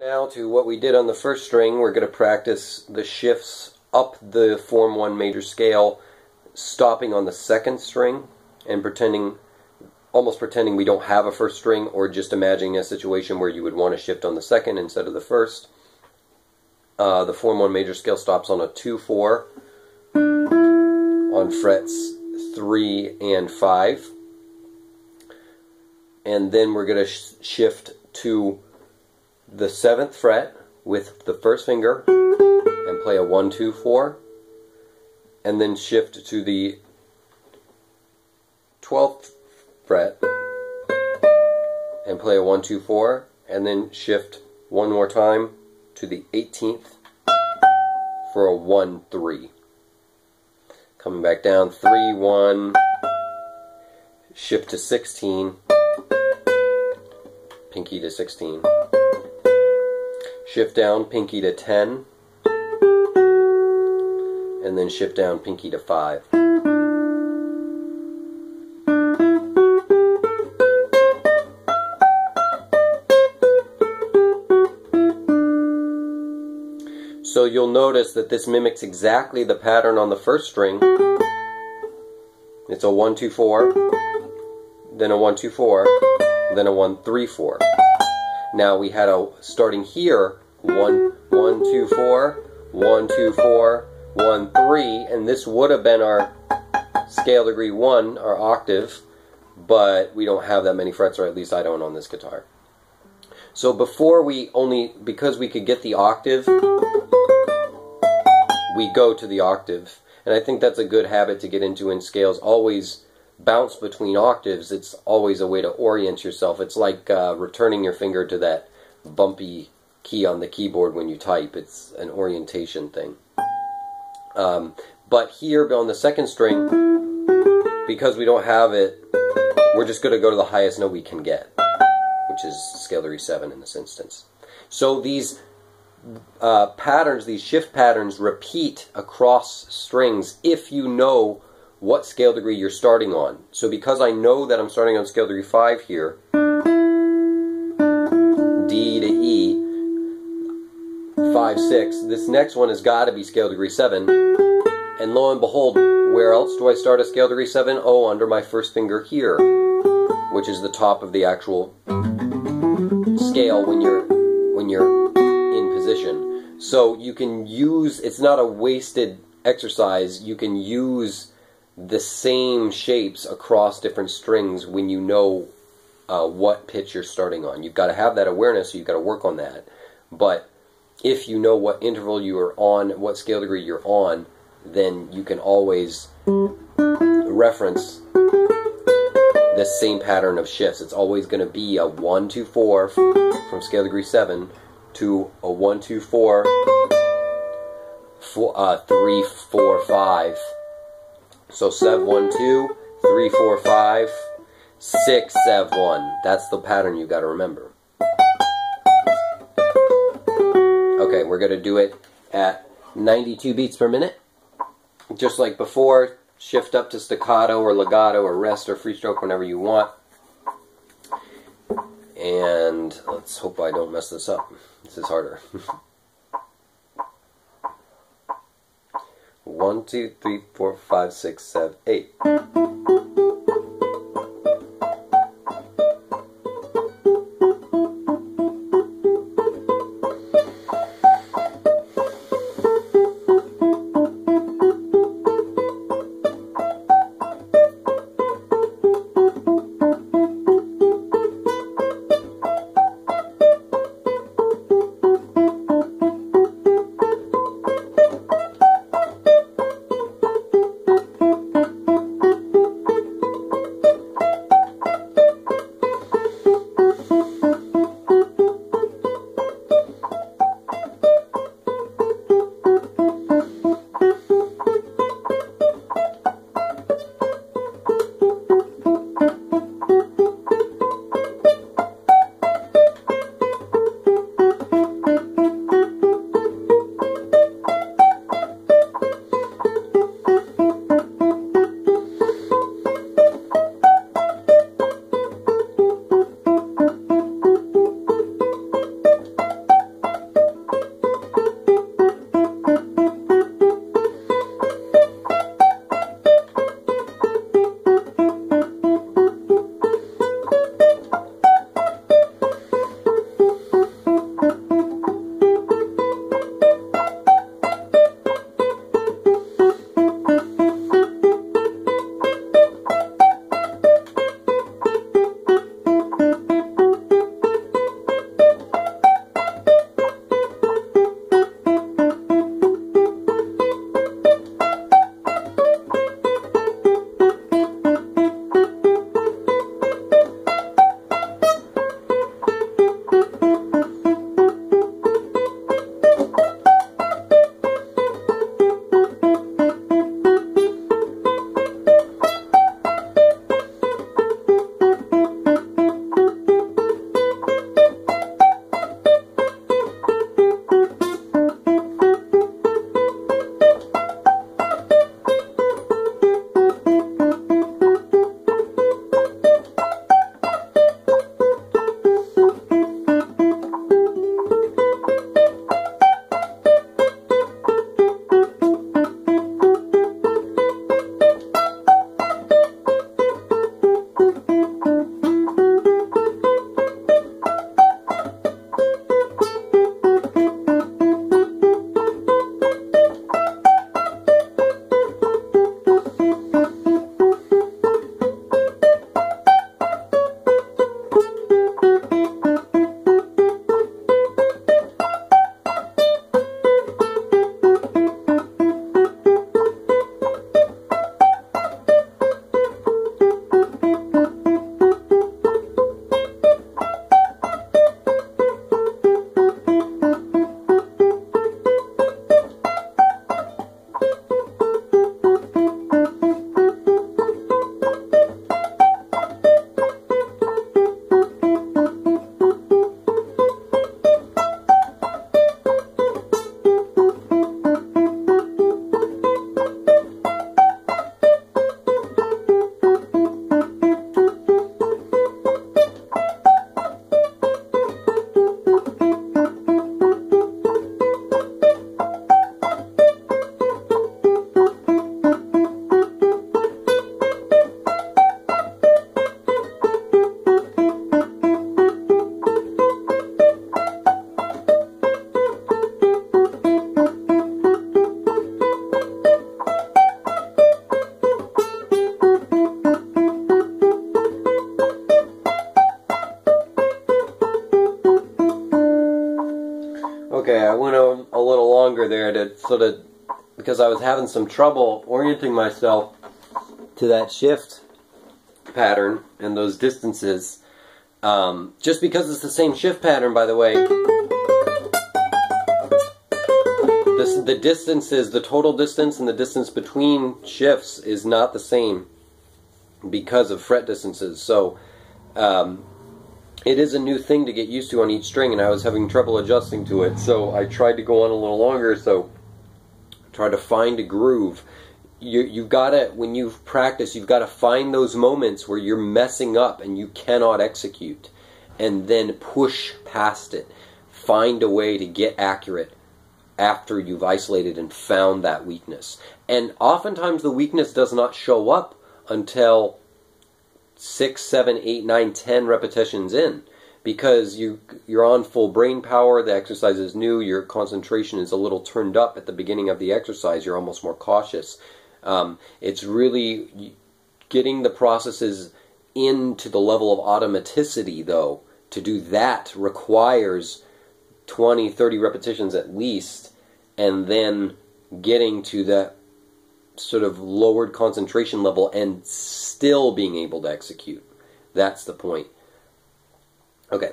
Now to what we did on the first string, we're going to practice the shifts up the Form 1 major scale, stopping on the second string and almost pretending we don't have a first string, or just imagining a situation where you would want to shift on the second instead of the first. The Form 1 major scale stops on a 2-4 on frets 3 and 5. And then we're going to shift to the 7th fret with the first finger and play a 1-2-4, and then shift to the 12th fret and play a 1-2-4, and then shift one more time to the 18th for a 1-3. Coming back down, 3-1, shift to 16, pinky to 16. Shift down, pinky to 10, and then shift down, pinky to 5. So you'll notice that this mimics exactly the pattern on the first string. It's a 1-2-4, then a 1-2-4, then a 1-3-4. Now we had starting here, 1-1-2-4, 1-2-4, 1-3, and this would have been our scale degree 1, our octave, but we don't have that many frets, or at least I don't on this guitar. So because we could get the octave, we go to the octave. And I think that's a good habit to get into in scales. Always bounce between octaves. It's always a way to orient yourself. It's like returning your finger to that bumpy key on the keyboard when you type. It's an orientation thing. But here on the second string, because we don't have it, we're just going to go to the highest note we can get, which is scale degree 7 in this instance. So these patterns, these shift patterns, repeat across strings if you know what scale degree you're starting on. So because I know that I'm starting on scale degree 5 here, D to E, 5, 6, this next one has got to be scale degree 7, and lo and behold, where else do I start a scale degree 7? Oh, under my first finger here, which is the top of the actual scale when you're in position. So you can use, it's not a wasted exercise, you can use the same shapes across different strings when you know what pitch you're starting on. You've got to have that awareness, so you've got to work on that. But if you know what interval you are on, what scale degree you're on, then you can always reference this same pattern of shifts. It's always going to be a 1-2-4 from scale degree 7 to a 1-2-4, 3-4-5. So 7-1-2, 3-4-5, 6-7-1. That's the pattern you got to remember. Okay, we're going to do it at 92 beats per minute. Just like before, shift up to staccato or legato or rest or free stroke whenever you want. And let's hope I don't mess this up. This is harder. 1, 2, 3, 4, 5, 6, 7, 8. Okay, I went a little longer there to sort of, because I was having some trouble orienting myself to that shift pattern and those distances. Just because it's the same shift pattern, by the way, the distances, the total distance and the distance between shifts is not the same because of fret distances. So, it is a new thing to get used to on each string, and I was having trouble adjusting to it, so I tried to go on a little longer, so try to find a groove. You've got to, when you practice, you've got to find those moments where you're messing up and you cannot execute, and then push past it. Find a way to get accurate after you've isolated and found that weakness. And oftentimes the weakness does not show up until 6, 7, 8, 9, 10 repetitions in, because you're on full brain power, the exercise is new, your concentration is a little turned up at the beginning of the exercise, you're almost more cautious. It's really getting the processes into the level of automaticity, though. To do that requires 20, 30 repetitions at least, and then getting to that sort of lowered concentration level and still being able to execute. That's the point. Okay.